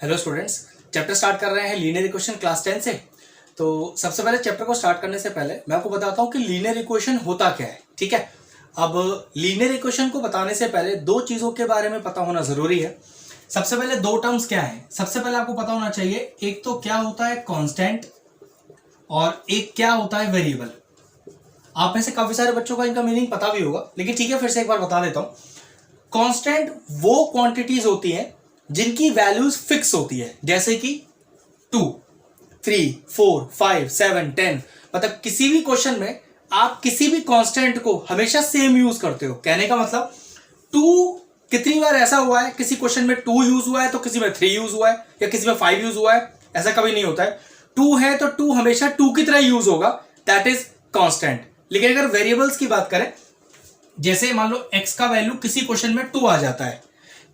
Hello students, chapter start कर रहे हैं लीनियर इक्वेशन क्लास 10 से। तो सबसे पहले चैप्टर को स्टार्ट करने से पहले मैं आपको बताता हूँ कि लीनियर इक्वेशन होता क्या है। ठीक है, अब लीनियर इक्वेशन को बताने से पहले दो चीज़ों के बारे में पता होना ज़रूरी है। सबसे पहले दो टर्म्स क्या है, सबसे पहले आपको पता होना चाहिए, एक तो क्या होता है कांस्टेंट और एक क्या होता है वेरिएबल। आप में से काफ़ी सारे बच्चों को इनका मीनिंग पता भी होगा, लेकिन ठीक है फिर से एक बार बता देता हूँ। कांस्टेंट वो क्वांटिटीज होती हैं जिनकी वैल्यूज फिक्स होती है, जैसे कि 2, 3, 4, 5, 7, 10। मतलब किसी भी क्वेश्चन में आप किसी भी कांस्टेंट को हमेशा सेम यूज करते हो। कहने का मतलब 2 कितनी बार ऐसा हुआ है, किसी क्वेश्चन में 2 यूज हुआ है तो किसी में 3 यूज हुआ है या किसी में 5 यूज हुआ है, ऐसा कभी नहीं होता है। 2 है तो 2 हमेशा 2 की तरह यूज होगा, दैट इज कांस्टेंट। लेकिन अगर वेरिएबल्स की बात करें, जैसे मान लो x का वैल्यू किसी क्वेश्चन में 2 आ जाता है,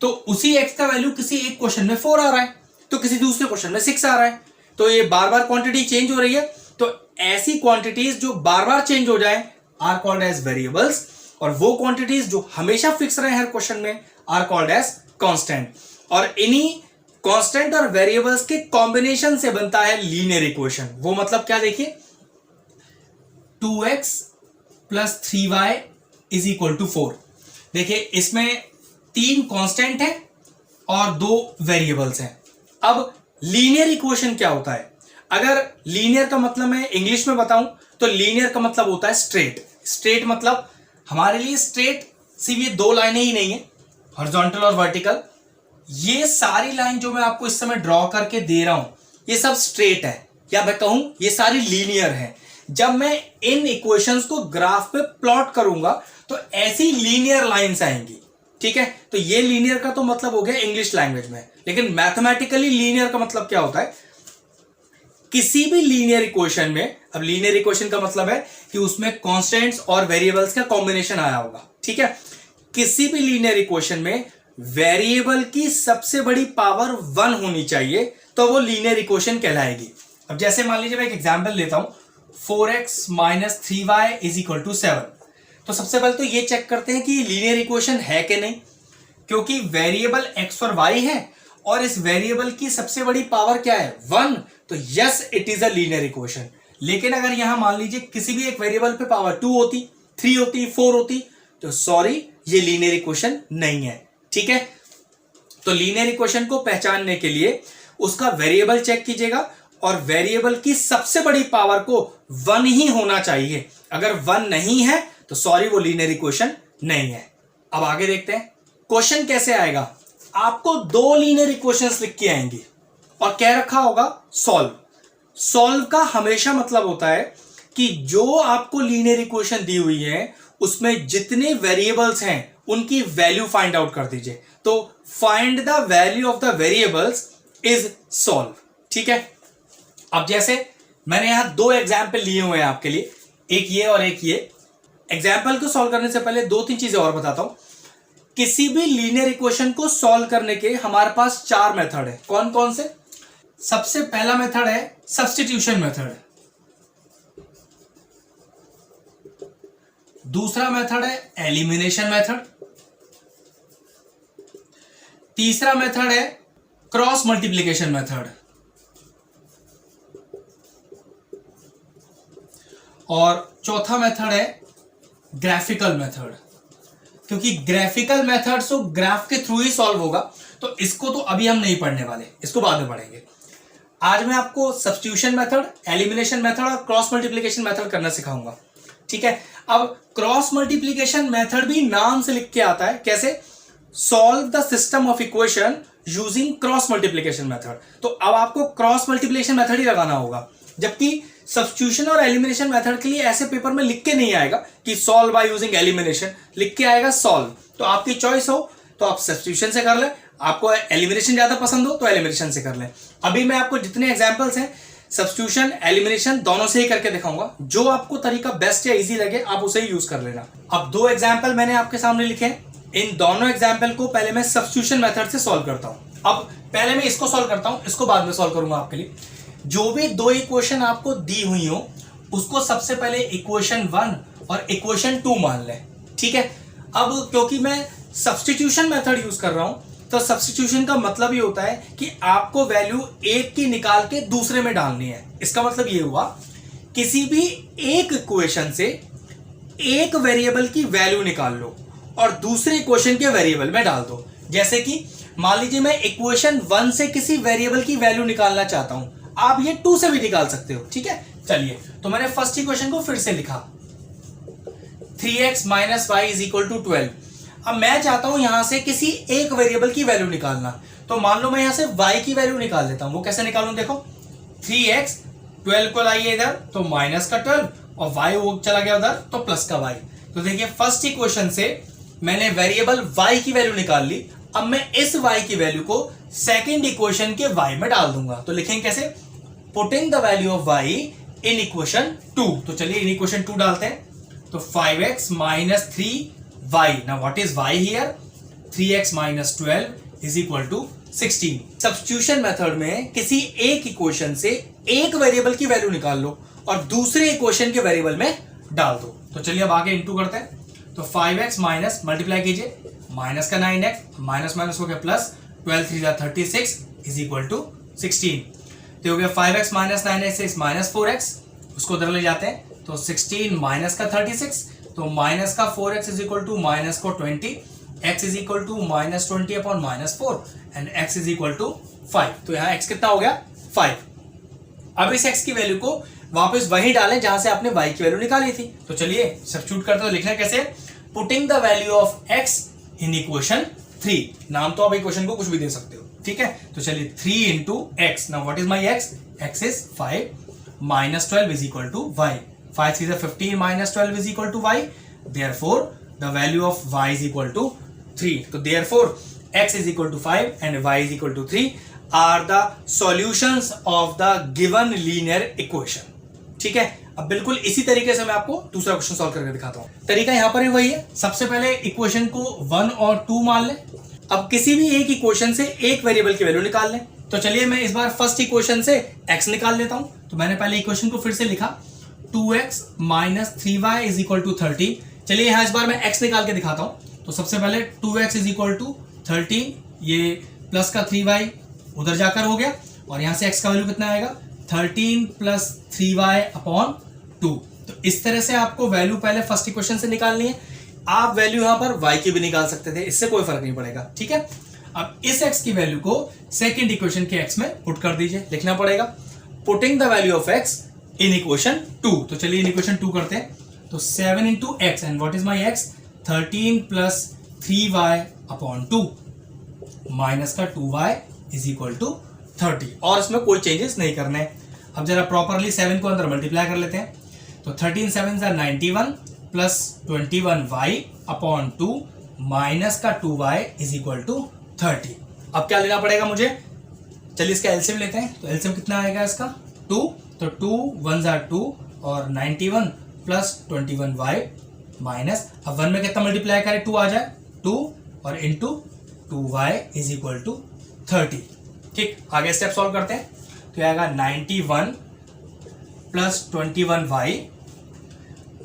तो उसी x का वैल्यू किसी एक क्वेश्चन में 4 आ रहा है, तो किसी दूसरे क्वेश्चन में 6 आ रहा है, तो ये बार बार क्वांटिटी चेंज हो रही है। तो ऐसी क्वांटिटीज जो बार बार चेंज हो जाए आर कॉल्ड एज वेरिएबल्स, और वो क्वांटिटीज जो हमेशा फिक्स रहे हर क्वेश्चन में आर कॉल्ड एज कांस्टेंट। और इन्हीं कांस्टेंट और वेरिएबल्स के कॉम्बिनेशन से बनता है लीनियर इक्वेशन। वो मतलब क्या, देखिए 2x plus 3y is equal to 4। देखिए इसमें 3 कांस्टेंट है और 2 वेरिएबल्स हैं। अब लीनियर इक्वेशन क्या होता है? अगर लीनियर का मतलब मैं इंग्लिश में बताऊं तो लीनियर का मतलब होता है स्ट्रेट। स्ट्रेट मतलब हमारे लिए स्ट्रेट सिर्फ ये 2 लाइनें ही नहीं है, हॉरिजॉन्टल और वर्टिकल। ये सारी लाइन जो मैं आपको इस समय ड्रॉ करके दे रहा हूं, ये सब स्ट्रेट है, या मैं कहूं ये सारी लीनियर है। जब मैं इन इक्वेशंस को ग्राफ पे प्लॉट करूंगा तो ऐसी लीनियर लाइंस आएंगी। ठीक है, तो ये लीनियर का तो मतलब हो गया इंग्लिश लैंग्वेज में, लेकिन मैथमेटिकली लीनियर का मतलब क्या होता है? किसी भी लीनियर इक्वेशन में, अब लीनियर इक्वेशन का मतलब है कि उसमें कांस्टेंट्स और वेरिएबल्स का कॉम्बिनेशन आया होगा। ठीक है, किसी भी लीनियर इक्वेशन में वेरिएबल की सबसे बड़ी पावर 1 होनी चाहिए, तो वो लीनियर इक्वेशन कहलाएगी। अब जैसे मान लीजिए मैं एक एग्जांपल लेता हूं, 4x minus 3y is equal to 7। तो सबसे पहले तो ये चेक करते हैं कि लीनियर इक्वेशन है कि नहीं, क्योंकि वेरिएबल x और y है और इस वेरिएबल की सबसे बड़ी पावर क्या है, 1, तो yes it is a linear equation. लेकिन अगर यहां मान लीजिए किसी भी एक वेरिएबल पे पावर 2 होती, 3 होती, 4 होती, तो सॉरी ये लीनियर इक्वेशन नहीं है। ठीक है, तो लीनियर इक्वेशन को पहचानने के लिए उसका वेरिएबल चेक कीजिएगा और वेरिएबल की सबसे बड़ी पावर को 1 ही होना चाहिए। अगर 1 नहीं है तो सॉरी वो लीनियर इक्वेशन नहीं है। अब आगे देखते हैं क्वेश्चन कैसे आएगा। आपको 2 लीनियर इक्वेशंस लिख के आएंगी और कह रखा होगा सॉल्व। सॉल्व का हमेशा मतलब होता है कि जो आपको लीनियर इक्वेशन दी हुई है उसमें जितने वेरिएबल्स हैं उनकी वैल्यू फाइंड आउट कर दीजिए। तो find the value of the variables is solve. ठीक है, अब जैसे मैंने यहां 2 एग्जाम्पल लिए हुए हैं आपके लिए, एक ये और एक ये। एग्जाम्पल को सॉल्व करने से पहले 2-3 चीजें और बताता हूं। किसी भी लीनियर इक्वेशन को सॉल्व करने के हमारे पास 4 मेथड है। कौन कौन से? सबसे पहला मेथड है सब्स्टिट्यूशन मेथड, दूसरा मेथड है एलिमिनेशन मेथड, तीसरा मेथड है क्रॉस मल्टीप्लिकेशन मेथड, और चौथा मेथड है ग्राफिकल मेथड। क्योंकि ग्राफिकल मेथड तो ग्राफ के थ्रू ही सॉल्व होगा, तो इसको तो अभी हम नहीं पढ़ने वाले, इसको बाद में पढ़ेंगे। आज मैं आपको सब्स्टिट्यूशन मेथड, एलिमिनेशन मेथड और क्रॉस मल्टीप्लिकेशन मेथड करना सिखाऊंगा। ठीक है, अब क्रॉस मल्टीप्लिकेशन मेथड भी नाम से लिख के आता है। कैसे? Solve the system of equation using cross multiplication method. तो अब आपको क्रॉस मल्टीप्लिकेशन मेथड ही लगाना होगा, जबकि सब्स्टिट्यूशन और एलिमिनेशन मेथड के लिए ऐसे पेपर में लिख के नहीं आएगा कि सॉल्व बाय यूजिंग एलिमिनेशन, लिख के आएगा सॉल्व। तो आपकी चॉइस हो तो आप सब्स्टिट्यूशन से कर लें, आपको एलिमिनेशन ज्यादा पसंद हो तो एलिमिनेशन से कर लें। अभी मैं आपको जितने एग्जांपल्स हैं सब्स्टिट्यूशन एलिमिनेशन दोनों से ही करके दिखाऊंगा। जो आपको तरीका बेस्ट या इजी लगे आप उसे ही यूज कर लेना। अब 2 एग्जाम्पल मैंने आपके सामने लिखे हैं, इन दोनों एग्जाम्पल को पहले मैं सब्स्टिट्यूशन मेथड से सॉल्व करता हूं। अब पहले मैं इसको सॉल्व करता हूं, इसको बाद में सॉल्व करूंगा आपके लिए। जो भी 2 इक्वेशन आपको दी हुई हो उसको सबसे पहले इक्वेशन 1 और इक्वेशन 2 मान लें। ठीक है, अब क्योंकि मैं सब्स्टिट्यूशन मेथड यूज कर रहा हूं तो सब्स्टिट्यूशन का मतलब ये होता है कि आपको वैल्यू एक की निकाल के दूसरे में डालनी है। इसका मतलब ये हुआ किसी भी एक इक्वेशन से एक वेरिएबल की वैल्यू निकाल लो और दूसरे इक्वेशन के वेरिएबल में डाल दो। जैसे कि मान लीजिए मैं इक्वेशन 1 से किसी वेरिएबल की वैल्यू निकालना चाहता हूं, आप ये 2 से भी निकाल सकते हो। ठीक है, चलिए तो मैंने फर्स्ट इक्वेशन को फिर से लिखा 3x minus y is equal to 12। अब मैं चाहता हूं यहां से किसी एक वेरिएबल की वैल्यू निकालना, तो मान लो मैं यहां से y की वैल्यू निकाल लेता हूं। वो कैसे निकालूं, देखो 3x 12 को लाइए इधर तो माइनस का 12 और y वो चला गया उधर तो प्लस का y। तो देखिए फर्स्ट इक्वेशन से मैंने वेरिएबल y की वैल्यू निकाल ली। अब मैं इस y की वैल्यू को सेकंड इक्वेशन के y में डाल दूंगा। तो लिखेंगे कैसे, putting the value of y in equation 2। तो चलिए इन इक्वेशन 2 डालते हैं। तो 5x minus 3y, now what is y here, 3x minus 12 is equal to 16। Substitution method में किसी एक इक्वेशन से एक वेरिएबल की वैल्यू निकाल लो और दूसरे इक्वेशन के वेरिएबल में डाल दो। तो चलिए अब आगे इनटू करते हैं। तो 5x माइनस मल्टीप्लाई कीजिए, माइनस का 9x, माइनस माइनस हो गया प्लस, 12 3 जा 36 इज इक्वल टू 16। तो हो गया 5x minus 9x minus 4x, उसको उधर ले जाते हैं तो 16 माइनस का 36, तो माइनस का 4x is equal to minus को 20, x is equal to minus 20 upon minus 4 and x is equal to 5। तो यहाँ x कितना हो गया 5। अब इस x की वैल्यू को वापस वहीं डालें जहां से आपने y की वैल्यू निकाली थी। तो चलिए सब्स्टिट्यूट करते हैं। लिखना कैसे, putting the value of x in equation 3। नाम तो आप इक्वेशन को कुछ भी दे सकते हो, ठीक है। तो चलिए 3 into x, now what is my x, x is 5 minus 12 is equal to y, 5 3 15 माइनस 12 is equal to y, therefore the value of y is equal to 3. तो therefore x is equal to 5 and y is equal to 3 are the solutions of the given linear equation. ठीक है, अब बिल्कुल इसी तरीके से मैं आपको दूसरा क्वेश्चन सॉल्व करके दिखाता हूं। तरीका यहां पर भी वही है, सबसे पहले इक्वेशन को 1 और 2 मान लें। अब किसी भी एक इक्वेशन से एक वेरिएबल की वैल्यू निकाल लें। तो चलिए मैं इस बार फर्स्ट इक्वेशन से x निकाल लेता हूं। तो मैंने पहले इक्वेशन को फिर से लिखा 2x minus 3y is equal to 30। चलिए यहां इस बार मैं x निकाल के दिखाता हूं। तो सबसे पहले 2x इज इक्वल टू 13, ये प्लस का 3y उधर जाकर हो गया और यहां से x का वैल्यू कितना आएगा 13 प्लस 3y अपॉन 2। तो इस तरह से आपको वैल्यू पहले फर्स्ट इक्वेशन से निकालनी है। आप वैल्यू यहां पर y की भी निकाल सकते थे, इससे कोई फर्क नहीं पड़ेगा, ठीक है। अब इस x की वैल्यू को सेकेंड इक्वेशन के x में पुट कर दीजिए। लिखना पड़ेगा putting the value of x in equation 2। तो चलिए इन इक्वेशन 2 करते हैं। तो 7 into x and what is my x, 13 plus 3y upon 2 minus का 2y इज इक्वल टू 30, और इसमें कोई चेंजेस नहीं करने हैं। अब जरा प्रॉपरली 7 को अंदर मल्टीप्लाई कर लेते हैं। तो 13 7 91 प्लस 21y अपॉन 2 माइनस का 2y इज इक्वल टू 30। अब क्या लेना पड़ेगा मुझे, चलिए इसका एलसीएम लेते हैं। तो एलसीएम कितना आएगा इसका 2, तो 2 1 जा 2 और 91 प्लस 21y माइनस, अब 1 में कितना मल्टीप्लाई करें 2 आ जाए 2 और into 2y is equal to 30। ठीक, आगे स्टेप सॉल्व करते हैं। तो आएगा 91 प्लस 21y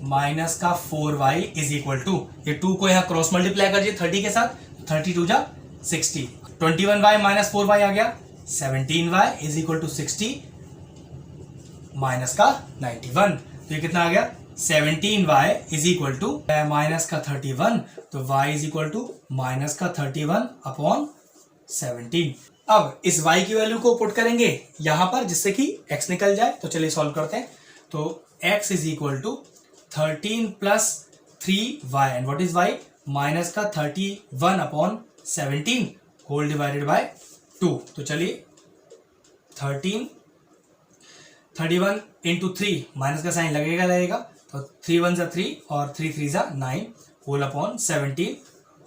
माइनस का 4y इज इक्वल टू, ये 2 को यहाँ क्रॉस मल्टीप्लाई करिए 30 के साथ, 32 जा 60, 21y माइनस 4y आ गया 17y is equal to 60 minus का 91। तो ये कितना आ गया 17y is equal to minus का 31, तो y is equal to minus का 31 अपॉन 17। अब इस y की वैल्यू को पुट करेंगे यहां पर जिससे कि x निकल जाए। तो चलिए सॉल्व करते हैं। तो x is equal to 13 plus 3y and what is y, minus का 31 अपॉन 17 होल डिवाइडेड बाय 2। तो चलिए 31 इंटू 3, माइनस का साइन लगेगा, तो 3 1 जा 3 और 3 3 जा 9 whole upon 17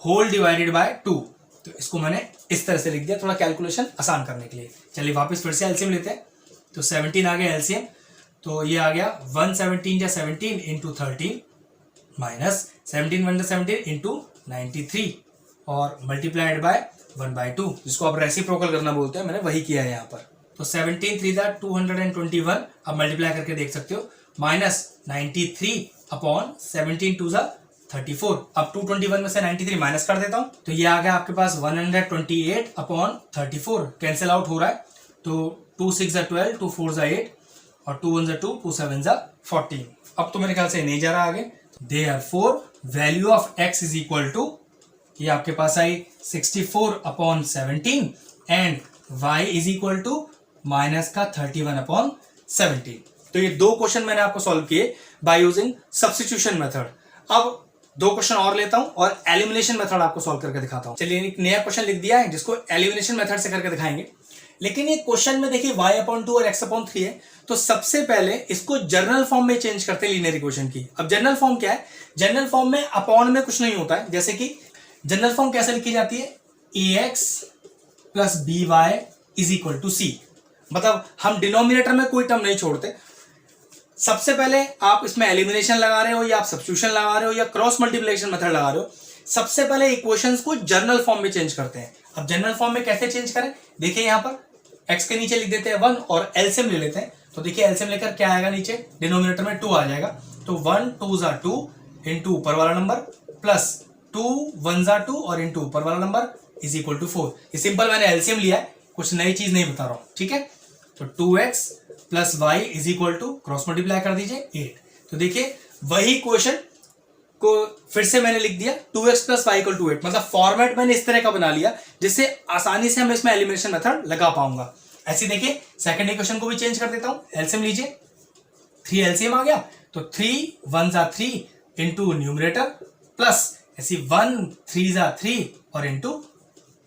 whole divided by 2। तो इसको मैंने इस तरह से लिख दिया थोड़ा कैलकुलेशन आसान करने के लिए। चलिए वापस फिर से एलसीएम लेते हैं। तो 17 आ गया एलसीएम, तो ये आ गया 117 जा 17 इंटू 13 माइनस 17 1 जा 17 इंटू 93 और मल्टीप्लाइड बाय 1/2, जिसको आप रेसिप्रोकल करना बोलते हैं, मैंने वही किया है यहाँ पर। तो 17 3 जा 221, अब मल्टीप्लाई करके देख सकते हो, माइनस 93 अपॉन 17 2 जा 34। अब 221 में से 93 माइनस कर देता हूं, तो ये आ गया आपके पास 128 अपॉन 34, कैंसिल आउट हो रहा है। तो 2 6 12, 2 4 8 और 2 1 2, 2 7 14। अब तो मेरे ख्याल से नहीं जा रहा आगे। Therefore value of x is equal to, ये आपके पास आई 64 अपॉन 17 and y is equal to minus का 31 अपॉन 17। तो ये दो क्वेश्चन मैंने आपको सॉल्व किए बाय यूजिंग सब्स्टिट्यूशन मेथड। अब दो क्वेश्चन और लेता हूं और एलिमिनेशन मेथड आपको सॉल्व करके दिखाता हूं। चलिए एक नया क्वेश्चन लिख दिया है जिसको एलिमिनेशन मेथड से करके दिखाएंगे। लेकिन ये क्वेश्चन में देखिए y अपॉन 2 और x अपॉन 3 है, तो सबसे पहले इसको जनरल फॉर्म में चेंज करते हैं लीनियर इक्वेशन की। अब जनरल फॉर्म क्या है? जनरल फॉर्म में अपॉन में कुछ नहीं होता है। जैसे कि जनरल फॉर्म कैसे लिखी जाती है? ax plus by is equal to c। मतलब हम डिनोमिनेटर में कोई टर्म नहीं छोड़ते। सबसे पहले आप इसमें एलिमिनेशन लगा रहे हो या आप सब्स्टिट्यूशन लगा रहे हो या क्रॉस मल्टीप्लिकेशन मेथड लगा रहे हो, सबसे पहले इक्वेशंस को जनरल फॉर्म में चेंज करते हैं। अब जनरल फॉर्म में कैसे चेंज करें? देखिए यहां पर x के नीचे लिख देते हैं 1 और एलसीएम ले लेते हैं। तो देखिए एलसीएम लेकर क्या आएगा, नीचे डिनोमिनेटर में 2 आ जाएगा। तो 1 2 2 इंटू ऊपर वाला नंबर प्लस 2 1 2 और इंटू ऊपर वाला नंबर इज इक्वल टू 4। ये सिंपल मैंने एलसीएम लिया है, कुछ नई चीज नहीं बता रहा हूं, ठीक है। तो 2x plus y is equal to cross multiply कर दीजिए 8। तो देखिए वही क्वेश्चन को फिर से मैंने लिख दिया 2x plus Y equal to 8। मतलब फॉर्मेट मैंने इस तरह का बना लिया जिससे आसानी से हम इसमें एलिमिनेशन मेथड लगा पाऊंगा। ऐसे देखिए सेकंड इक्वेशन को भी चेंज कर देता हूं। एलसीएम लीजिए, 3 एलसीएम आ गया। तो 3 1 3 इंटू न्यूमरेटर प्लस ऐसी 1 3 3 और into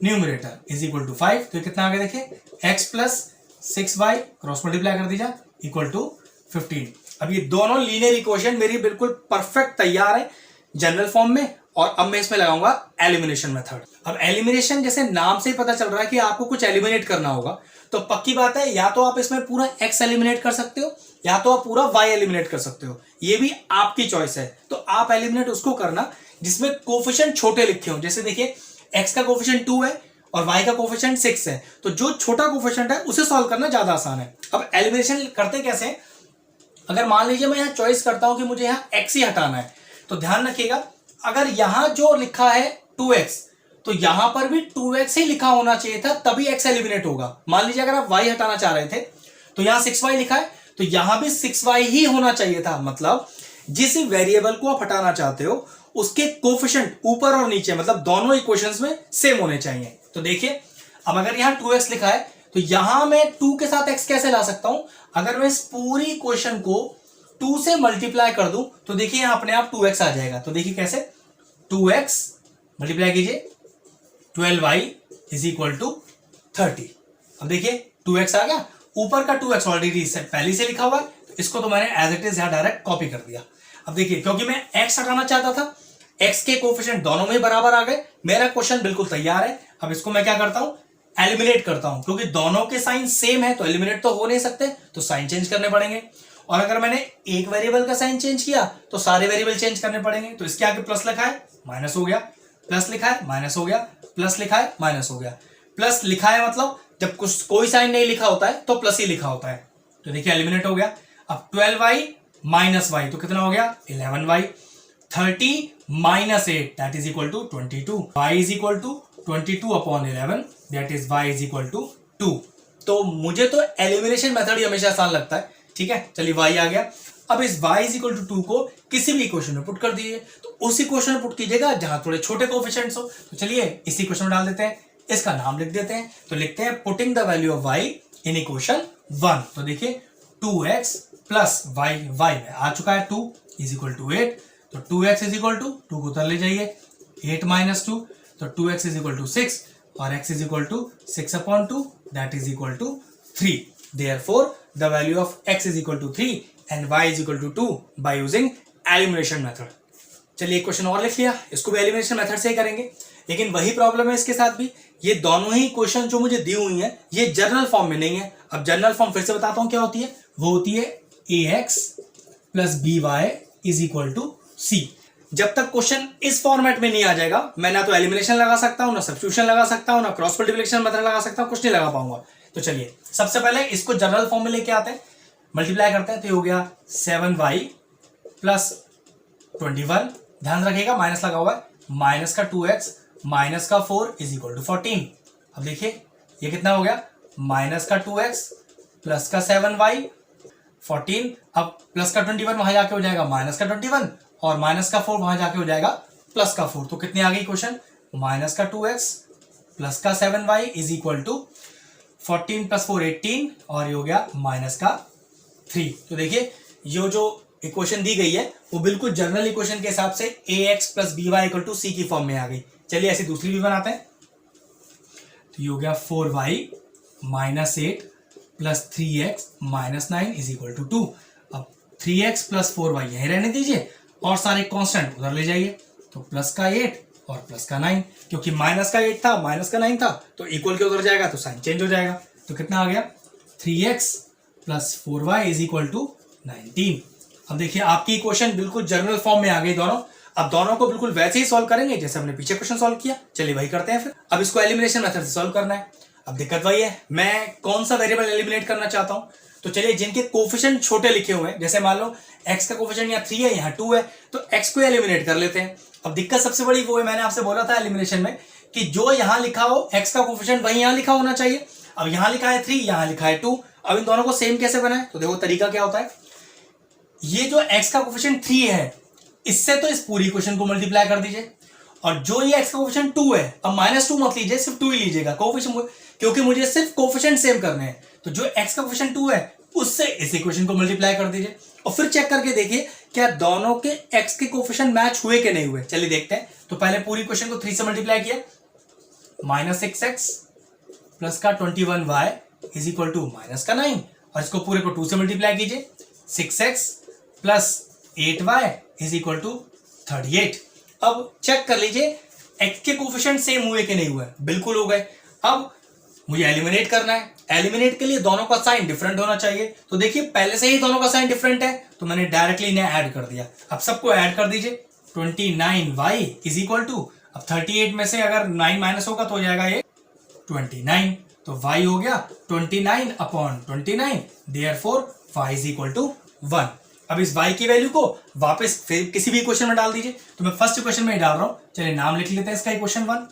numerator is equal to 5। तो कितना आ गया देखिए x plus 6y cross multiply कर दीजिए इक्वल टू 15। अब ये दोनों लीनियर इक्वेशन मेरी बिल्कुल परफेक्ट तैयार है जनरल फॉर्म में, और अब मैं इसमें लगाऊंगा एलिमिनेशन मेथड। अब एलिमिनेशन जैसे नाम से ही पता चल रहा है कि आपको कुछ एलिमिनेट करना होगा, तो पक्की बात है या तो आप इसमें पूरा x एलिमिनेट कर सकते हो या तो आप पूरा y एलिमिनेट कर सकते हो। ये भी आपकी चॉइस है। तो आप एलिमिनेट उसको करना जिसमें कोफिशिएंट छोटे लिखे हो। जैसे देखिए x का कोफिशिएंट 2 है और y का कोफिशिएंट 6 है, तो जो छोटा कोफिशिएंट है उसे सॉल्व करना ज्यादा आसान है। अब एलिमिनेशन करते कैसे हैं? अगर मान लीजिए मैं यहां चॉइस करता हूं कि मुझे यहां x ही हटाना है, तो ध्यान रखिएगा अगर यहां जो लिखा है 2x, तो यहां पर भी 2x ही लिखा होना चाहिए था, तभी x एलिमिनेट होगा। मान लीजिए अगर आप y हटाना चाह रहे थे तो यहां 6y लिखा है, तो यहां भी 6y ही होना चाहिए था। मतलब जिस वेरिएबल को आप हटाना चाहते हो उसके कोफिशिएंट ऊपर और नीचे, मतलब दोनों इक्वेशंस में सेम होने चाहिए। तो देखिए अब अगर यहां 2x लिखा है तो यहां मैं 2 के साथ x कैसे ला सकता हूं? अगर मैं इस पूरी इक्वेशन को 2 से मल्टीप्लाई कर दूं तो देखिए यहां अपने आप 2x आ जाएगा। तो देखिए कैसे, 2x मल्टीप्लाई कीजिए 12y इज इक्वल टू 30। अब देखिए 2x आ गया, ऊपर का 2x ऑलरेडी पहले से लिखा हुआ है, तो इसको तो मैंने एज इट इज यहां डायरेक्ट कॉपी कर दिया। अब देखिए क्योंकि मैं x हटाना चाहता था, x के कोफिशिएंट दोनों में बराबर आ गए, मेरा क्वेश्चन बिल्कुल तैयार है। अब इसको मैं क्या करता हूं, एलिमिनेट करता हूं। क्योंकि दोनों के साइन सेम है तो एलिमिनेट तो हो नहीं सकते, तो साइन चेंज करने पड़ेंगे। और अगर मैंने एक वेरिएबल का साइन चेंज किया तो सारे वेरिएबल चेंज करने पड़ेंगे। तो इसके आगे प्लस लिखा है माइनस हो गया, प्लस लिखा है माइनस हो गया, प्लस लिखा है माइनस हो गया। प्लस लिखा है मतलब जब कुछ कोई साइन नहीं लिखा होता है तो प्लस ही लिखा होता है। तो देखिए एलिमिनेट हो गया। अब 12y माइनस y तो कितना हो गया 11y। 30 minus 8 that is equal to 22। y is equal to 22 upon 11 that is y is equal to 2। तो मुझे तो एलिमिनेशन मेथड ही हमेशा आसान लगता है, ठीक है। चलिए y आ गया। अब इस y इज इक्वल टू 2 को किसी भी इक्वेशन में पुट कर दीजिए। तो उस इक्वेशन में पुट कीजिएगा जहां थोड़े छोटे कोएफिशिएंट्स हो। तो चलिए इस इक्वेशन में डाल देते हैं, इसका नाम लिख देते हैं। तो लिखते हैं putting the value of y in equation 1। तो देखिए 2x प्लस y में आ चुका है 2 इज इक्वल टू 8। तो 2x इज इक्वल टू 2 को उधर ले जाइए, 8 माइनस 2 तो 2x इज इक्वल टू 6 और x is equal to 6 upon 2 that is equal to 3। Therefore the value of x is equal to 3 and y is equal to 2 by using elimination method. चलिए एक question और लिख लिया, इसको भी elimination method से ही करेंगे। लेकिन वही प्रॉब्लम है इसके साथ भी, ये दोनों ही क्वेश्चन जो मुझे दी हुई है ये जनरल फॉर्म में नहीं है। अब जनरल फॉर्म फिर से बताता हूं क्या होती है, वो होती है ax plus by is equal to c। जब तक क्वेश्चन इस फॉर्मेट में नहीं आ जाएगा, मैं ना तो एलिमिनेशन लगा सकता हूं, ना सब्स्टिट्यूशन लगा सकता हूं, ना क्रॉस मल्टीप्लिकेशन मेथड लगा सकता हूं, कुछ नहीं लगा पाऊंगा। तो चलिए सबसे पहले इसको जनरल फॉर्म में लेके आते हैं, मल्टीप्लाई करते हैं। तो ये हो गया 7y प्लस 21 ध्यान रखिएगा माइनस लगा हुआ है, माइनस का 2x माइनस का 4 इज इक्वल टू 14। अब देखिए ये कितना हो गया, माइनस का 2x प्लस का 7y 14, अब प्लस का 21 वहां जाके हो जाएगा माइनस का 21 और माइनस का 4 वहां जाके हो जाएगा प्लस का 4। तो कितनी आ गई क्वेश्चन, माइनस का 2x प्लस का 7y is equal to 14 plus 4 18 और ये हो गया माइनस का 3। तो देखिए ये जो इक्वेशन दी गई है वो बिल्कुल जनरल इक्वेशन के हिसाब से ax plus by equal to c की फॉर्म में आ गई। चलिए ऐसी दूसरी भी बनाते हैं। तो ये हो गया 4y minus 8 plus 3x minus 9 is equal to 2। अब 3x प्लस 4y यहीं रहने दीजिए और सारे कांस्टेंट उधर ले जाइए। तो प्लस का 8 और प्लस का 9, क्योंकि माइनस का 8 था माइनस का 9 था तो इक्वल के उधर जाएगा तो साइन चेंज हो जाएगा। तो कितना आ गया, 3x plus 4y is equal to 19। अब देखिए आपकी इक्वेशन बिल्कुल जनरल फॉर्म में आ गई दोनों। अब दोनों को बिल्कुल वैसे ही सॉल्व करेंगे जैसे हमने पीछे क्वेश्चन सॉल्व किया। चलिए वही करते हैं फिर। अब इसको एलिमिनेशन मेथड से सॉल्व करना है। अब दिक्कत वही है, मैं कौन सा वेरिएबल एलिमिनेट करना चाहता हूं। तो चलिए जिनके कोफिशिएंट छोटे लिखे हुए हैं, जैसे मान लो x का कोफिशिएंट यहाँ 3 है यहाँ 2 है, तो x को एलिमिनेट कर लेते हैं। अब दिक्कत सबसे बड़ी वो है, मैंने आपसे बोला था एलिमिनेशन में कि जो यहाँ लिखा हो x का कोफिशिएंट वही यहाँ लिखा होना चाहिए। अब यहाँ लिखा है 3, यहाँ लिखा है 2, अब इन दोनों को सेम कैसे बनाए। तो देखो तरीका क्या होता है, ये जो x का कोफिशिएंट 3 है इससे तो इस पूरी इक्वेशन को मल्टीप्लाई कर दीजिए, और जो ये x का कोफिशिएंट 2 है, अब -2 मत लीजिए, सिर्फ 2 ही लीजिएगा कोफिशिएंट, क्योंकि मुझे सिर्फ कोफिशिएंट सेम करने हैं। तो जो x का कोफिशिएंट 2 है उससे इस इक्वेशन को मल्टीप्लाई कर दीजिए और फिर चेक करके देखिए क्या दोनों के x के कोफिशिएंट मैच हुए कि नहीं हुए। चलिए देखते हैं। तो पहले पूरी इक्वेशन को 3 से मल्टीप्लाई किया, -6x प्लस का 21y is equal to minus का 9, और इसको पूरे को 2 से मल्टीप्लाई कीजिए, 6x plus 8y is equal to 38। अब चेक कर लीजिए x के कोफिशिएंट सेम हुए कि नहीं हुए, बिल्कुल हो गए। अब मुझे एलिमिनेट करना है, एलिमिनेट के लिए दोनों का साइन डिफरेंट होना चाहिए। तो देखिए पहले से ही दोनों का साइन डिफरेंट है तो मैंने डायरेक्टली इन्हें ऐड कर दिया। अब सबको ऐड कर दीजिए, 29y इज इक्वल टू, अब 38 में से अगर 9 माइनस होगा तो हो जाएगा ये 29, तो y हो गया 29 upon 29, therefore y is equal to 1। अब इस y की वैल्यू को वापस फिर किसी भी इक्वेशन में डाल दीजिए। तो मैं फर्स्ट इक्वेशन में ही डाल रहा हूं, चलिए नाम लिख लेते हैं इसका इक्वेशन 1।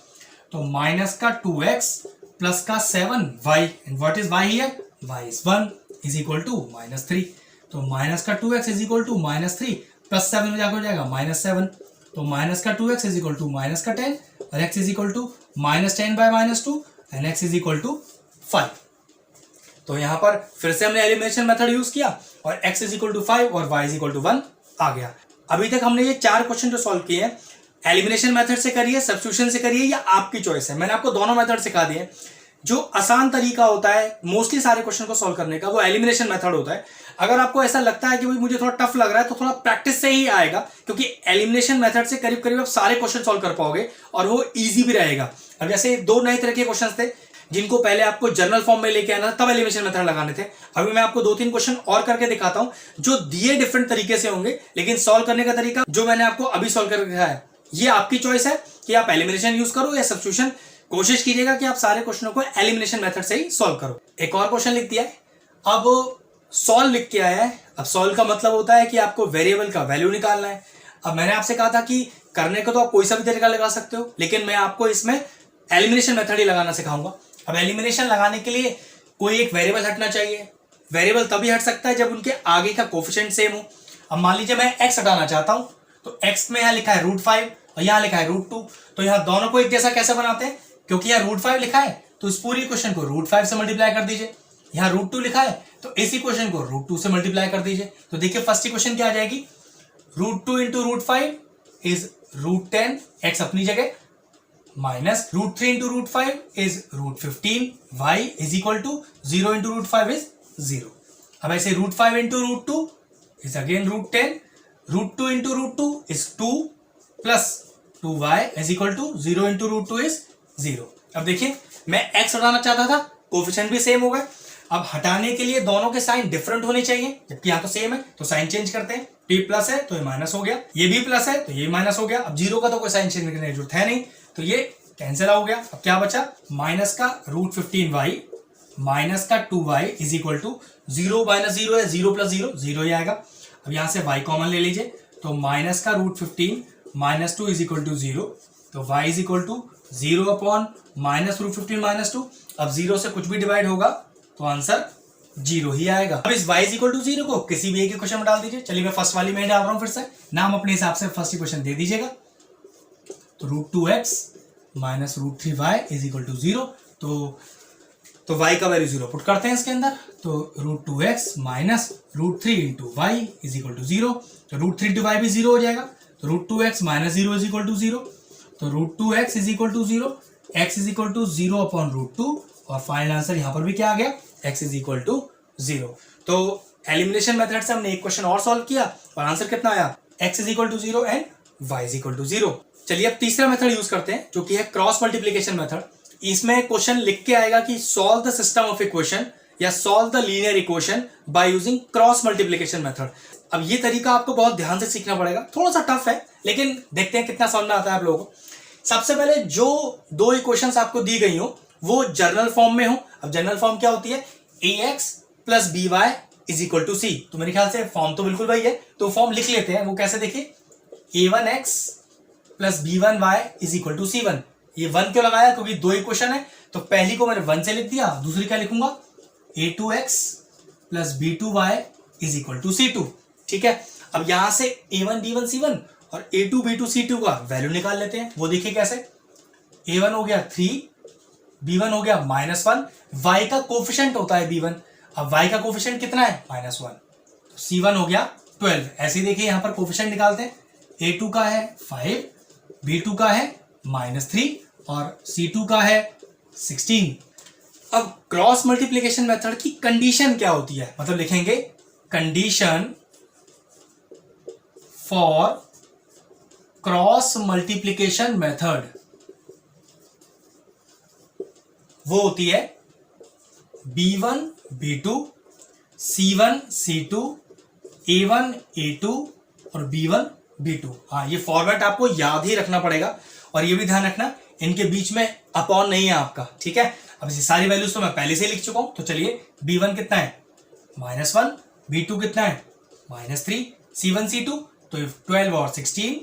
तो माइनस का 2x प्लस का 7y, and what is y here, y is 1 is equal to -3। तो माइनस का 2x is equal to -3 plus 7 में जाकर हो जाएगा -7। तो माइनस का 2x is equal to minus का 10 और x is equal to -10 by -2 and x is equal to 5। तो यहां पर फिर से हमने एलिमिनेशन मेथड यूज किया और x इज इक्वल टू 5 और y इज इक्वल टू 1 आ गया। अभी तक हमने ये 4 क्वेश्चन जो सॉल्व किए हैं, एलिमिनेशन मेथड से करिए, सब्स्टिट्यूशन से करिए, या आपकी चॉइस है। मैंने आपको दोनों मेथड सिखा दिए। जो आसान तरीका होता है मोस्टली सारे क्वेश्चन को सॉल्व करने का, वो एलिमिनेशन मेथड होता है। अगर आपको ऐसा लगता है कि भाई मुझे थोड़ा टफ लग रहा है तो थोड़ा प्रैक्टिस से ही आएगा, क्योंकि एलिमिनेशन मेथड से करीब करीब आप सारे क्वेश्चन सॉल्व कर पाओगे और वो इजी भी रहेगा। अब जैसे 2 नए तरह के क्वेश्चन थे जिनको पहले आपको जनरल फॉर्म में लेके आना तब एलिमिनेशन मेथड लगाने थे। अभी मैं आपको 2-3 क्वेश्चन और करके दिखाता हूं जो दिए डिफरेंट तरीके से होंगे, लेकिन सॉल्व करने का तरीका जो मैंने आपको अभी सॉल्व करके दिखाया है, ये आपकी चॉइस है कि आप एलिमिनेशन यूज करो या सब्स्टिट्यूशन। कोशिश कीजिएगा कि आप सारे क्वेश्चनों को एलिमिनेशन मेथड से ही सॉल्व करो। एक और क्वेश्चन लिख दिया है, अब सॉल्व लिख के आया है। अब सॉल्व का मतलब होता है कि आपको वेरिएबल का वैल्यू निकालना है। अब मैंने आपसे कहा था कि करने को तो आप कोई सा भी तरीका लगा सकते हो, लेकिन मैं आपको इसमें एलिमिनेशन मेथड ही लगाना सिखाऊंगा। अब एलिमिनेशन लगाने के लिए कोई एक वेरिएबल हटना चाहिए। वेरिएबल तभी हट सकता है जब उनके आगे का कोफिशिएंट सेम हो। अब मान लीजिए मैं x हटाना चाहता हूं, तो x में यहां लिखा है √5 और यहां लिखा है √2, तो यहां दोनों को एक जैसा कैसे बनाते हैं, क्योंकि यहां √5 लिखा है तो इस पूरी इक्वेशन को √5 से मल्टीप्लाई कर दीजिए। यहां √2 लिखा है तो इस इक्वेशन को √2 से मल्टीप्लाई कर दीजिए। तो देखिए फर्स्ट इक्वेशन क्या आ जाएगी, √2 इंटू √5 इज √10, x अपनी जगह, minus √3 into √5 is √15, y is equal to 0 into √5 is 0। अब ऐसे √5 into √2 is again √10, √2 into √2 is 2 plus 2y is equal to 0 into √2 is 0। अब देखिए मैं x हटाना चाहता था, कोफिशिएंट भी सेम हो गए। अब हटाने के लिए दोनों के साइन डिफरेंट होने चाहिए, जबकि यहाँ तो सेम है तो साइन चेंज करते हैं। p प्लस है तो ये माइनस हो गया, ये भी प्लस है तो ये माइनस हो गया। अब 0 का तो कोई साइन चेंज करने की जरूरत है नहीं, तो ये कैंसिल हो गया। अब क्या बचा, माइनस का √15y माइनस का 2y is equal to 0 minus 0 है, 0 प्लस 0 0 ही आएगा। अब यहां से y कॉमन ले लीजिए, तो माइनस का √15 -2 इज इक्वल टू 0, तो y is equal to 0 upon -√15 -2। अब 0 से कुछ भी डिवाइड होगा तो आंसर 0 ही आएगा। अब इस y इज इक्वल टू 0 को किसी भी एक क्वेश्चन में डाल दीजिए। चलिए मैं फर्स्ट वाली में डाल रहा हूं, फिर से नाम अपने हिसाब से फर्स्ट इक्वेशन दे दीजिएगा। तो √2x minus √3y is equal to 0। तो y का वैल्यू 0 पुट करते हैं इसके अंदर, तो √2x minus √3 into y is equal to 0। तो √3 इंटू वाई भी 0 हो जाएगा, तो √2x minus 0 is equal to 0। तो √2x is equal to 0, x is equal to 0 upon √2, और फाइनल आंसर यहां पर भी क्या आ गया, x इज इक्वल टू 0। तो एलिमिनेशन मेथड से हमने एक क्वेश्चन और सॉल्व किया और आंसर कितना आया, x is equal to 0 and y is equal to 0। चलिए अब तीसरा मेथड यूज करते हैं जो कि है क्रॉस मल्टीप्लीकेशन मेथड। इसमें क्वेश्चन लिख के आएगा कि solve the system of equation या solve the linear equation by using cross multiplication method. अब ये तरीका आपको बहुत ध्यान से सीखना पड़ेगा, थोड़ा सा टफ है लेकिन देखते हैं कितना समझ में आता है आप लोगों को। सबसे पहले जो दो इक्वेशंस आपको दी गई हो वो जर्नल फॉर्म में हो। अब जर्नल फॉर्म क्या होती है, ax plus by is equal to c। तो मेरे ख्याल से फॉर्म तो बिल्कुल वही है, तो फॉर्म लिख लेते हैं। वो कैसे देखिए, a1x plus b1y is equal to c1। ये 1 क्यों लगाया, क्योंकि दो इक्वेशन है, तो पहली को मैंने 1 से लिख दिया, दूसरी क्या लिखूंगा, a2x plus b2y is equal to c2। ठीक है, अब यहां से a1 b1 c1 और a2 b2 c2 का वैल्यू निकाल लेते हैं। वो देखिए कैसे, a1 हो गया 3, b1 हो गया -1, y का कोफिशिएंट होता है b1। अब y का कोफिशिएंट कितना है, -1, तो c1 हो गया 12। ऐसे ही देखिए यहां पर कोफिशिएंट निकालते हैं, a2 का है 5, b2 का है -3 और c2 का है 16। अब क्रॉस मल्टीप्लिकेशन मेथड की कंडीशन क्या होती है, मतलब लिखेंगे condition for cross multiplication method, वो होती है b1 b2 c1 c2 a1 a2 और b1 b2। हाँ, ये फॉर्मेट आपको याद ही रखना पड़ेगा और ये भी ध्यान रखना इनके बीच में अपॉन नहीं है आपका। ठीक है, अब इसी सारी वैल्यूज तो मैं पहले से ही लिख चुका हूं। तो चलिए b1 कितना है, -1, b2 कितना है, -3, c1 c2 तो 12 और 16,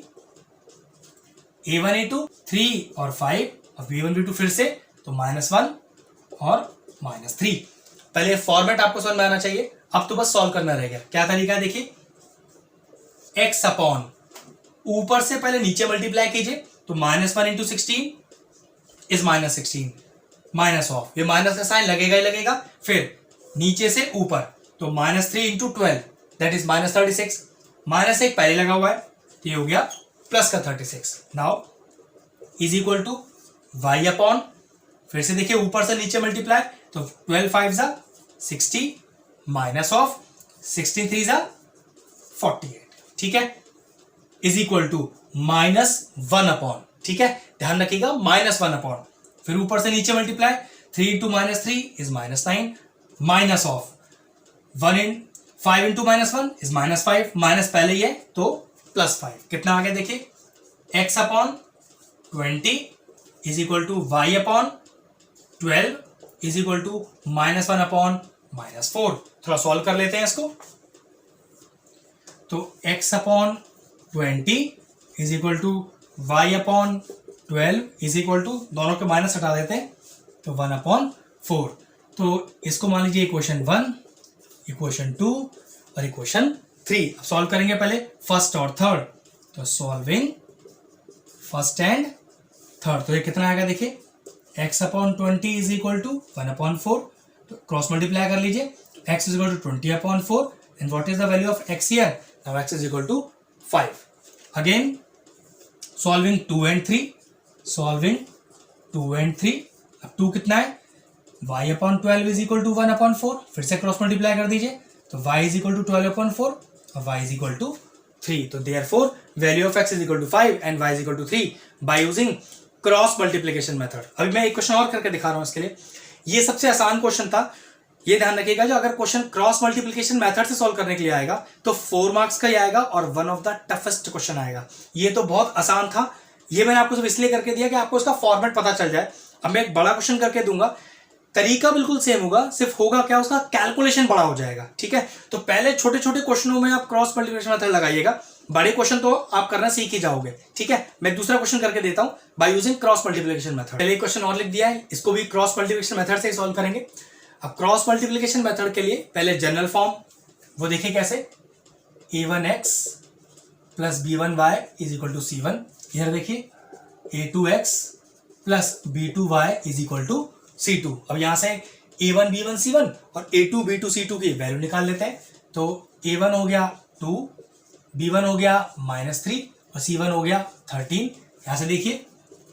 a1 a2 3 और 5 और b1 b2 फिर से तो -1 और -3। पहले फॉर्मेट आपको समझ में आना चाहिए। अब तो बस सॉल्व करना रह गया। क्या तरीका है देखिए, x अपॉन ऊपर से पहले नीचे मल्टीप्लाई कीजिए, तो -1 इंटू 16 इज -16 माइनस ऑफ, ये माइनस का साइन लगेगा ही लगेगा। फिर नीचे से ऊपर तो -3 इंटू 12 दैट इज -36, -1 पहले लगा हुआ है तो ये हो गया प्लस का 36। Now is equal to y upon, फिर से देखिए ऊपर से नीचे मल्टीप्लाई, तो 12 5 जा 60 माइनस ऑफ 16 3 जा 48। ठीक है, इज इक्वल टू -1 अपॉन, ठीक है ध्यान रखिएगा, -1 अपॉन, फिर ऊपर से नीचे multiply, 3 into -3 is -9 minus of 5 into -1 is -5, minus पहले ही है तो +5। कितना आ गया देखिए, x upon 20 is equal to y upon 12 is equal to -1 upon -4। थोड़ा सॉल्व कर लेते हैं इसको। तो x upon 20 is equal to y upon 12 is equal to, दोनों के माइनस हटा देते हैं तो 1 अपॉन 4। तो इसको मान लीजिए इक्वेशन 1, इक्वेशन 2 और इक्वेशन 3। अब सॉल्व करेंगे पहले फर्स्ट और थर्ड, तो सॉल्विंग फर्स्ट एंड थर्ड, तो ये कितना आएगा देखिए, x upon 20 is equal to 1 upon 4, तो क्रॉस मल्टीप्लाई कर लीजिए, x is equal to 20 upon 4 and what is the value of x here, now x is equal to 5। Again solving 2 and 3, solving 2 and 3, अब 2 कितना है, y upon 12 is equal to 1 upon 4, फिर से cross multiply कर दीजिए, तो y is equal to 12 upon 4 और y is equal to 3। तो therefore value of x is equal to 5 and y is equal to 3 by using cross multiplication method. अभी मैं एक क्वेश्चन और करके दिखा रहा हूं इसके लिए। ये सबसे आसान क्वेश्चन था, ये ध्यान रखिएगा, जो अगर क्वेश्चन क्रॉस मल्टीप्लिकेशन मेथड से सॉल्व करने के लिए आएगा तो 4 मार्क्स का ही आएगा और one of the toughest question आएगा। ये तो बहुत आसान था, ये मैंने आपको सिर्फ इसलिए करके दिया कि आपको उसका फॉर्मेट पता चल जाए। अब मैं एक बड़ा क्वेश्चन करके दूंगा, तरीका बिल्कुल सेम होगा, सिर्फ होगा क्या, उसका कैलकुलेशन बड़ा हो जाएगा। ठीक है, तो पहले छोटे छोटे क्वेश्चनों में आप क्रॉस मल्टीप्लिकेशन मेथड लगाइएगा, बड़े क्वेश्चन तो आप करना सीख ही जाओगे, ठीक है। मैं दूसरा क्वेश्चन करके देता हूं bye using cross multiplication method. पहले क्वेश्चन और लिख दिया है, इसको भी क्रॉस मल्टीप्लिकेशन मेथड से ही सॉल्व करेंगे। अब क्रॉस मल्टीप्लिकेशन मेथड के लिए पहले जनरल फॉर्म वो देखें कैसे, a1x plus b1y is equal to c1। इधर देखिए a2x plus b2y is equal to c2। अब यहां से a1 b1 c1 और a2 b2 c2 की वैल्यू निकाल लेते हैं। तो a1 हो गया 2, b1 हो गया -3 और c1 हो गया 13। यहां से देखिए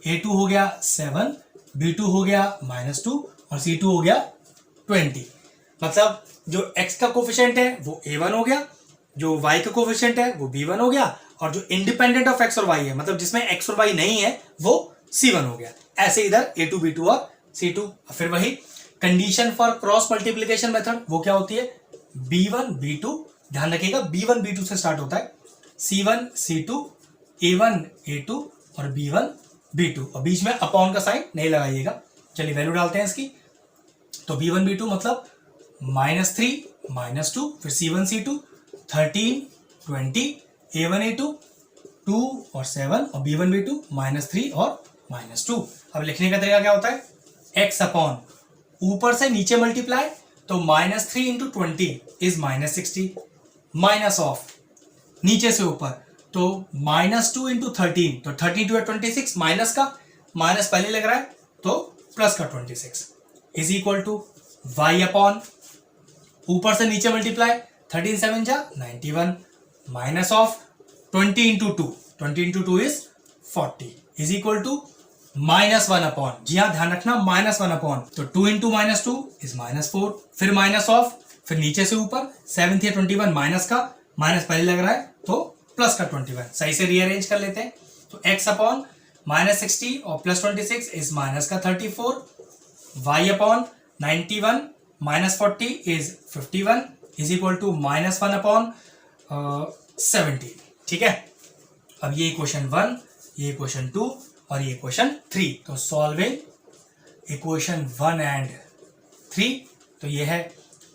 a2 हो गया 7, b2 हो गया -2 और c2 हो गया 20। मतलब जो x का कोफिशिएंट है वो a1 हो गया, जो y का कोफिशिएंट है वो b1 हो गया, और जो इंडिपेंडेंट ऑफ x और y है, मतलब जिसमें x और y नहीं है, वो c1 हो गया। ऐसे इधर a2 b2 और c2। फिर वही condition for cross multiplication method वो क्या होती है, b1 b2, ध्यान रखिएगा b1 b2 से स्टार्ट होता है, c1 c2, a1 a2 और b1 b2, और बीच में अपॉन का साइन नहीं लगाइएगा। चलिए वैल्यू डालते हैं इसकी। तो b1 b2 मतलब -3 -2, फिर c1 c2 13 20, a1 a2 2 और 7 और b1 b2 -3 और -2। अब लिखने का तरीका क्या होता है, x अपॉन ऊपर से नीचे मल्टीप्लाई, तो -3 इंटू 20 इज -60, माइनस ऑफ नीचे से ऊपर, तो -2 इंटू 13, तो 32 है 26, माइनस का माइनस पहले लग रहा है तो प्लस का 26 is equal to y upon ऊपर से नीचे मल्टीप्लाई, 13 7 जा 91, minus of 20 into 2, 20 into 2 is 40 is equal to -1 upon, जी हाँ ध्यान रखना -1 अपॉन, तो 2 इंटू -2 इज -4, फिर माइनस ऑफ, फिर नीचे से ऊपर 7 थे 21, माइनस का माइनस पहले लग रहा है तो प्लस का 21, सही से रीअरेंज कर लेते हैं। तो x अपॉन -60 और प्लस 26 इज माइनस का 34, y upon 91 -40 is 51 is equal to -1 upon 17, ठीक है। अब ये इक्वेशन 1, ये इक्वेशन 2 और ये इक्वेशन 3। तो सॉल्विंग इक्वेशन 1 एंड 3, तो ये है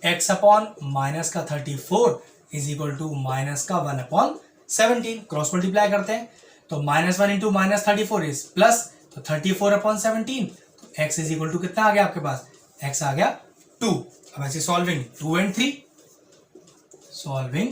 x अपॉन माइनस का 34 इज इक्वल टू माइनस का 1 अपॉन 17। क्रॉस मल्टीप्लाई करते हैं, तो -1 इंटू -34 इज प्लस, तो 34 अपॉन 17, तो x इज इक्वल टू कितना आ गया आपके पास, x आ गया 2। अब ऐसे सॉल्विंग 2 एंड 3, सॉल्विंग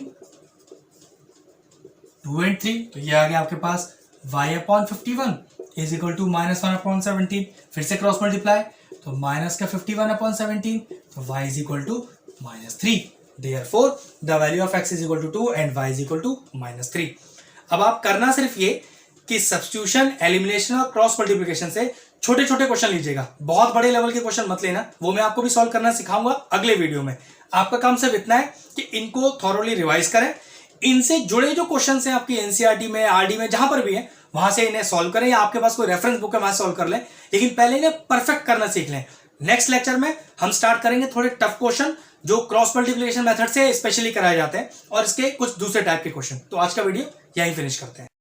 2 एंड 3, तो ये आ गया आपके पास y upon 51 is equal to -1 upon 17। फिर से क्रॉस मल्टीप्लाई, तो माइनस का 51 अपॉन 17, तो y is equal to -3। Therefore, the value of x is equal to 2 and y is equal to -3। अब आप करना सिर्फ ये कि सब्स्टिट्यूशन, एलिमिनेशन और क्रॉस मल्टीप्लिकेशन से छोटे छोटे क्वेश्चन लीजिएगा, बहुत बड़े लेवल के क्वेश्चन मत लेना, वो मैं आपको भी सॉल्व करना सिखाऊंगा अगले वीडियो में। आपका काम सिर्फ इतना है कि इनको थॉरोली रिवाइज करें, इनसे जुड़े जो क्वेश्चन हैं आपकी एनसीईआरटी में, आरडी में, जहां पर भी है वहां से इन्हें सॉल्व करें, या आपके पास कोई रेफरेंस बुक है वहां सॉल्व कर लें, लेकिन पहले इन्हें परफेक्ट करना सीख लें। नेक्स्ट लेक्चर में हम स्टार्ट करेंगे थोड़े टफ क्वेश्चन जो क्रॉस मल्टीप्लिकेशन मेथड से स्पेशली कराए जाते हैं, और इसके कुछ दूसरे टाइप के क्वेश्चन। तो आज का वीडियो यहीं फिनिश करते हैं।